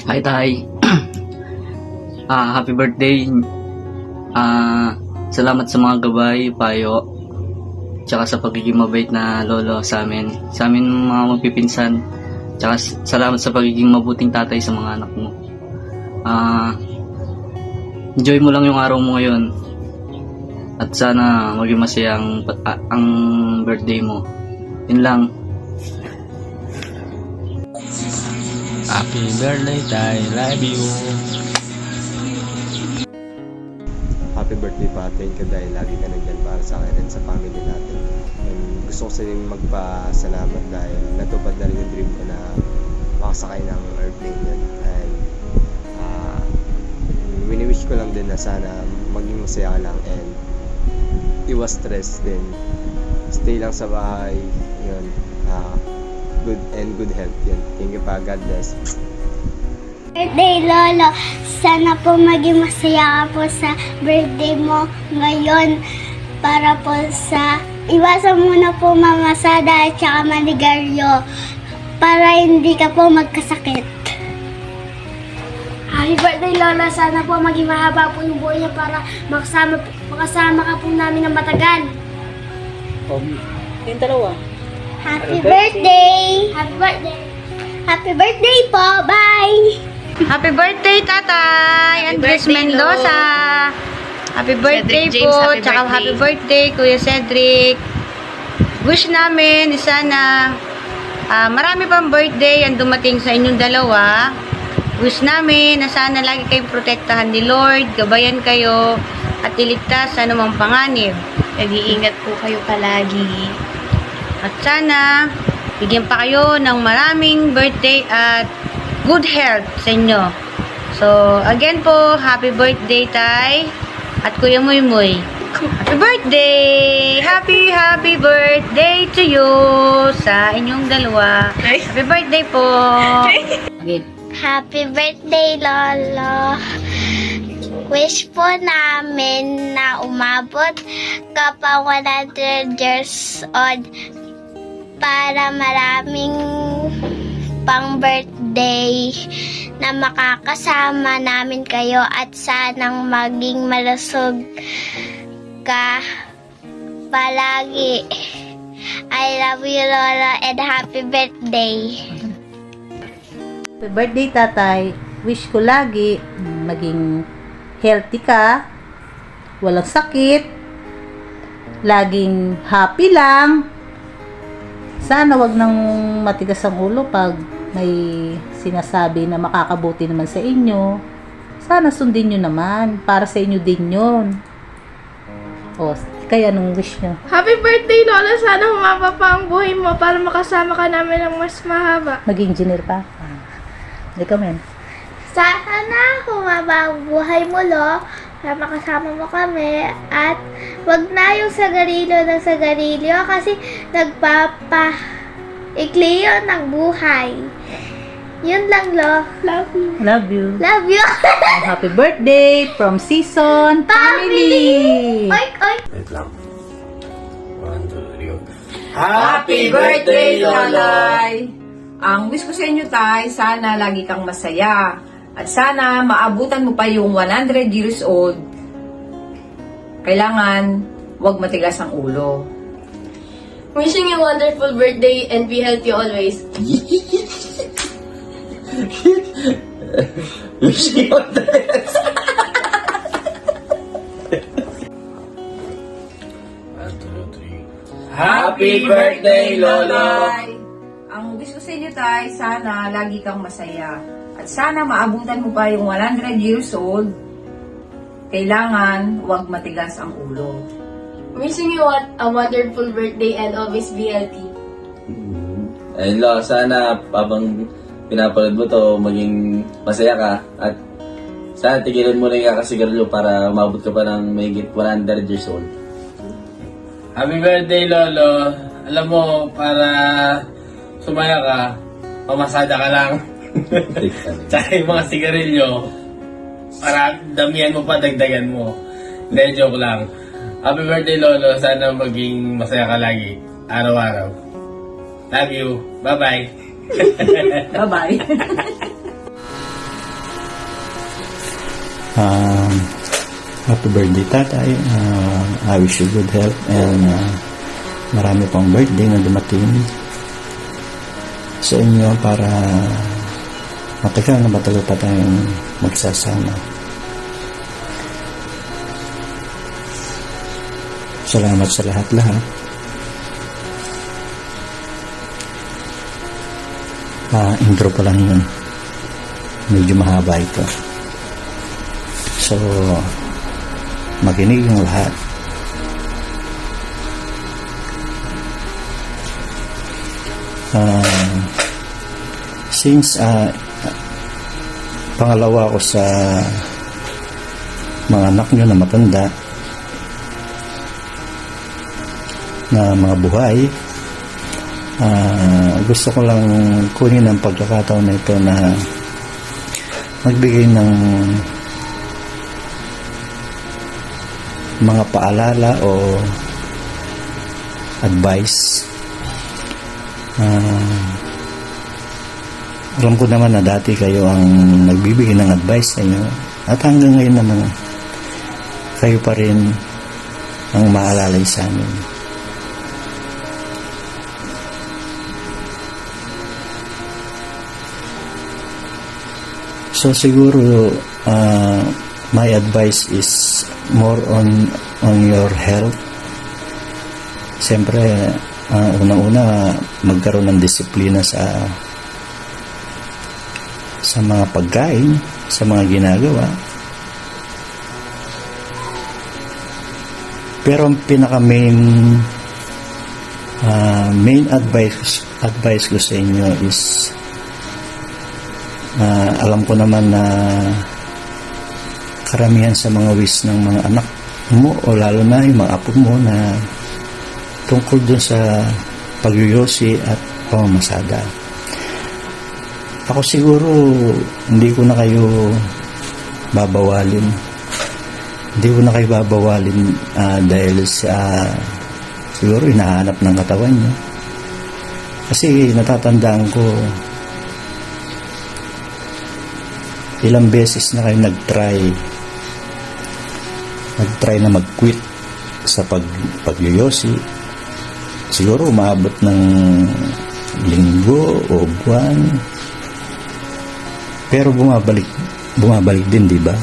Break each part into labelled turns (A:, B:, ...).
A: Hi, Tay. Happy birthday. Salamat sa mga gabay, payo, tsaka sa pagiging mabait na lolo sa amin. Sa amin mga magpipinsan. Tsaka salamat sa pagiging mabuting tatay sa mga anak mo. Enjoy mo lang yung araw mo ngayon. At sana maging masaya ang birthday mo. Yun lang.
B: Happy birthday, Tay. Love you.
C: Happy birthday pa atin ka dahil lagi ka nandyan para sa akin at sa family natin. And gusto ko sa rin magpasalamat dahil natupad na rin yung dream ko na makasakay ng airplane yun. And wini-wish ko lang din na sana maging masaya ka lang and iwas stress din. Stay lang sa bahay. Yun. Good health yun. Thank you pa. God bless.
D: Birthday Lolo, sana po maging masaya ka po sa birthday mo ngayon para po sa iwasan muna po mamasada at saka maligaryo para hindi ka po magkasakit.
E: Happy birthday Lola, sana po maging mahaba po yung buhay niya para makasama ka po namin ng matagal.
F: Yung dalawa.
D: Happy birthday!
E: Happy birthday!
D: Happy birthday po! Bye!
F: Happy birthday, Tatay! Andres Mendoza! Happy birthday
G: Cedric James,
F: po!
G: happy
F: Tsaka
G: birthday.
F: happy birthday, Kuya Cedric! Wish namin sana marami pang birthday ang dumating sa inyong dalawa. Wish namin na sana lagi kayong protektahan ni Lord, gabayan kayo, at iligtas sa anumang panganib.
G: Nag-iingat po kayo palagi.
F: At sana, bigyan pa kayo ng maraming birthday at good health sa inyo. So, again po, happy birthday, Tay. At Kuya Muy Muy. Happy birthday! Happy birthday to you sa inyong dalawa. Happy birthday po. Okay.
D: Happy birthday, Lolo! Wish po namin na umabot ka pa 100 years old para maraming pang birthday na makakasama namin kayo at sanang maging malusog ka palagi. I love you, Lola, and happy birthday!
H: Happy birthday, Tatay. Wish ko lagi maging healthy ka, walang sakit, laging happy lang. Sana wag nang matigas ang ulo pag may sinasabi na makakabuti naman sa inyo. Sana sundin nyo naman, para sa inyo din yun. O, kaya anong wish nyo?
E: Happy birthday Lola, sana humaba pa ang buhay mo para makasama ka namin ng mas mahaba.
H: Mag-engineer pa? Ikaw, men.
D: Sana humaba ang buhay mo, Lo, para makasama mo kami. At wag na yung sagarilyo ng sagarilyo kasi nagpapaikli yun ng buhay. Yun lang, Lo. Love you.
H: Love you.
D: Love you.
H: Happy birthday from Season Family.
D: Oink, oink.
C: Wait lang. 1, 2, 3.
B: Happy birthday,
G: Lolay! Ang wish ko sa inyo, Tay, sana lagi kang masaya. At sana maabutan mo pa yung 100 years old. Kailangan wag matigas ang ulo.
E: Wishing you a wonderful birthday and be healthy always.
B: Happy birthday, Lolo!
G: Ang wish ko sa inyo, Tay, sana lagi kang masaya. At sana maabutan mo pa yung 100 years old. Kailangan wag matigas ang ulo.
E: Wishing you a wonderful birthday and always be healthy.
B: Ayun, Lo, sana habang pinapanood mo to, maging masaya ka. At sana tigilan mo na yung kakasigarilyo para umabot ka pa ng mahigit 100 years old.
I: Happy birthday, Lolo. Alam mo, para sumaya ka, pamasada ka lang. Tsaka yung mga sigarilyo, para damihan mo pa, dagdagan mo. Hindi, joke lang. Happy birthday, Lolo. Sana maging masaya ka lagi. Araw-araw. Love you. Bye-bye.
F: Bye-bye.
J: Happy birthday, tatay. I wish you good health and marami pang birthday na dumating sa inyo para matagal pa tayong magsasama. Salamat sa lahat-lahat. Intro pa lang yun. Medyo mahaba ito. So, makinig yung lahat. Since pangalawa ko sa mga anak nyo na matanda na mga buhay, gusto ko lang kunin ang pagkakataon na ito na magbigay ng mga paalala o advice. Alam ko naman na dati kayo ang nagbibigay ng advice sa inyo at hanggang ngayon naman kayo pa rin ang maalalay sa amin. So siguro my advice is more on your health. Siyempre, unang-una magkaroon ng disiplina sa mga pagkain, sa mga ginagawa. Pero ang pinaka main advice ko sa inyo is alam ko naman na karamihan sa mga wish ng mga anak mo o lalo na yung mga apo mo na tungkol dun sa pagyoyosi at pamamasada. Ako siguro hindi ko na kayo babawalin. Hindi ko na kayo babawalin dahil sa siguro hinahanap ng katawan nyo. Kasi natatandaan ko ilang beses na kayo nag-try na mag-quit sa pagyoyosi. Siguro umabot ng linggo o buwan. Pero bumabalik din, di ba?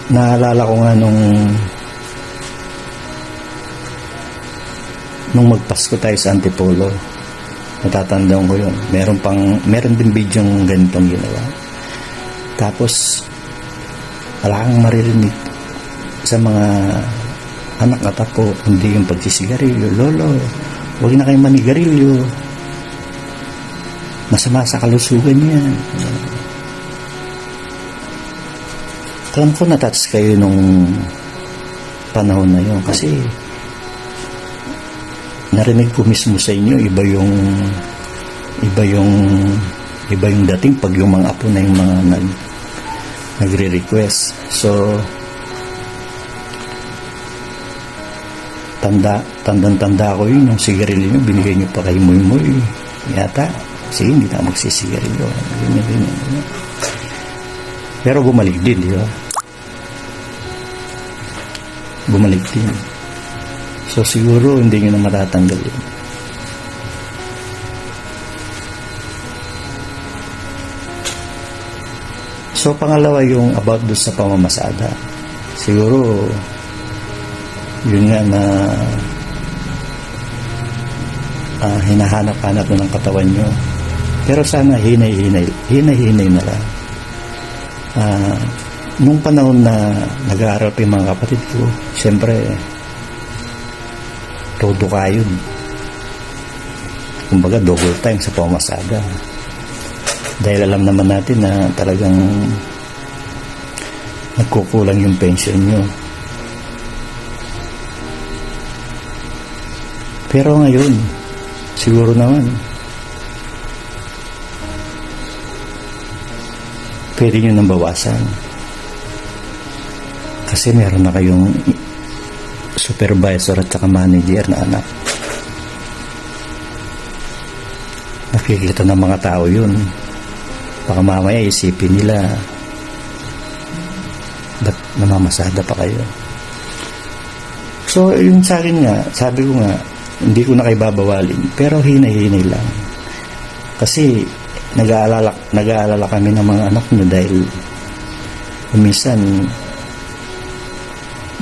J: Naalala ko nga nung magpasko tayo sa Antipolo. Natatandaan ko yun. Meron din video ng ganitong ginawa. Tapos, wala kang maririnig sa mga anak at apo, hindi yung pagsisigarilyo. Lolo, huwag na kayong manigarilyo. Masama sa kalusugan yan. Alam ko na-touch kayo nung panahon na yun kasi narinig ko mismo sa inyo iba yung dating pag yung mga apo na yung mga nagre-request. So tanda ko yun, yung sigarilyo nyo binigay nyo pa kay Muy yata. Sige, hindi na magsisigarilyo. Ganyan. Pero bumalik din, di ba? Bumalik din. So siguro hindi nyo na matatanggal yun. So pangalawa yung about doon sa pamamasada. Siguro yun nga na hinahanap-hanap na ng katawan nyo. Pero sana hinay-hinay na lang. Nung panahon na nag-aaral pa yung mga kapatid ko, siyempre todo kayo. Kumbaga double time sa pamamasada. Dahil alam naman natin na talagang nagkukulang yung pension nyo. Pero ngayon, siguro naman pwede nyo nang bawasan. Kasi meron na kayong supervisor at saka manager na anak. Nakikita ng mga tao yun. Baka mamaya isipin nila, ba't namamasada pa kayo? So, yung sa akin nga, sabi ko nga, hindi ko na kayo babawalin, pero hinay-hinay lang. Kasi, nag-aalala kami ng mga anak nyo dahil minsan,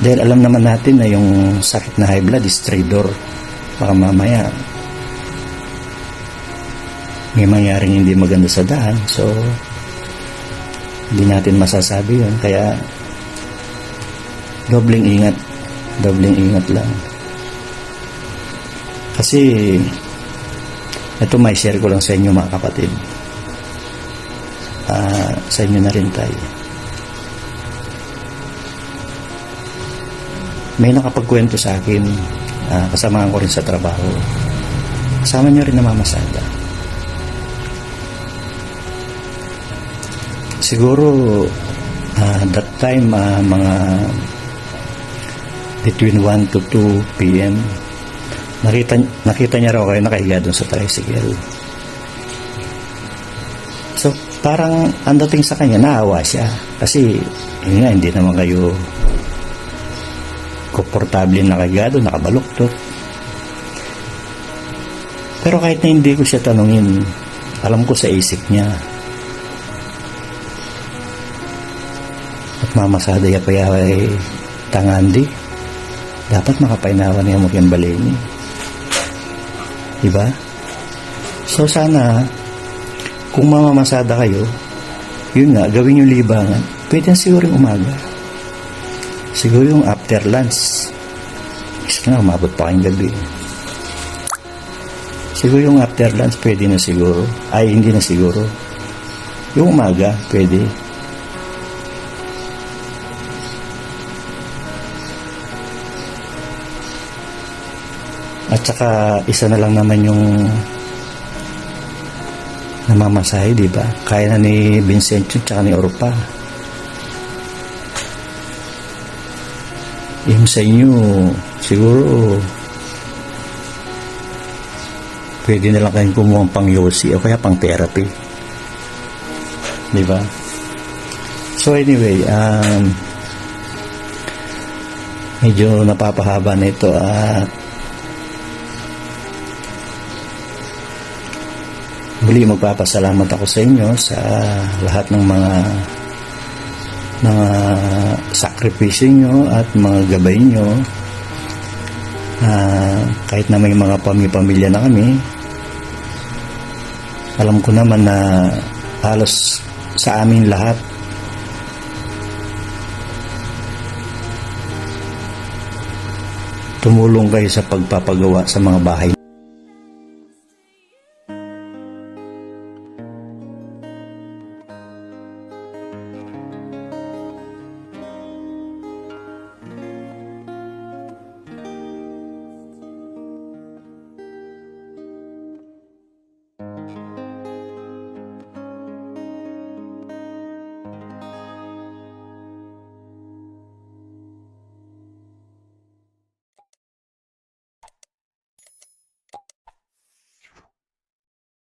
J: dahil alam naman natin na yung sakit na high blood is traitor. Baka mamaya, may mangyaring hindi maganda sa daan. So, hindi natin masasabi yun. Kaya, dobleng ingat lang. Kasi, ito may share ko lang sa inyo mga kapatid. Sa inyo na rin tayo. May nakapagkwento sa akin, kasamahan ko rin sa trabaho. Kasama nyo rin namamasada. Siguro, that time, mga between 1 to 2 p.m. Nakita niya raw kayo nakahiga doon sa tricycle. So, parang ang dating sa kanya, naawa siya. Kasi, yun nga, hindi naman kayo komportable nakahiga doon, nakabaluktot. Pero kahit na hindi ko siya tanungin, alam ko sa isip niya. At mamasada ya pa ay tangandi. Dapat makapainawan niya mo yung baleni. Diba? So sana, kung mamamasada kayo, yun nga, gawin yung libangan. Pwede siguro yung umaga. Siguro yung after lunch. Kasi nga, umabot pa kayong gabi. Siguro yung after lunch, pwede na siguro. Ay, hindi na siguro. Yung umaga, pwede. At saka isa na lang naman yung namamasahe, di ba? Kaya na ni Vincenzo at ni Orpa. Yung sa inyo, siguro pwede na lang kayong kumuha pang yosi o kaya pang therapy. Di ba? So anyway, medyo napapahaba na ito at muli magpapasalamat ako sa inyo sa lahat ng mga sakripisyo nyo at mga gabay nyo. Kahit na may mga pamilya na kami, alam ko naman na halos sa amin lahat tumulong kayo sa pagpapagawa sa mga bahay.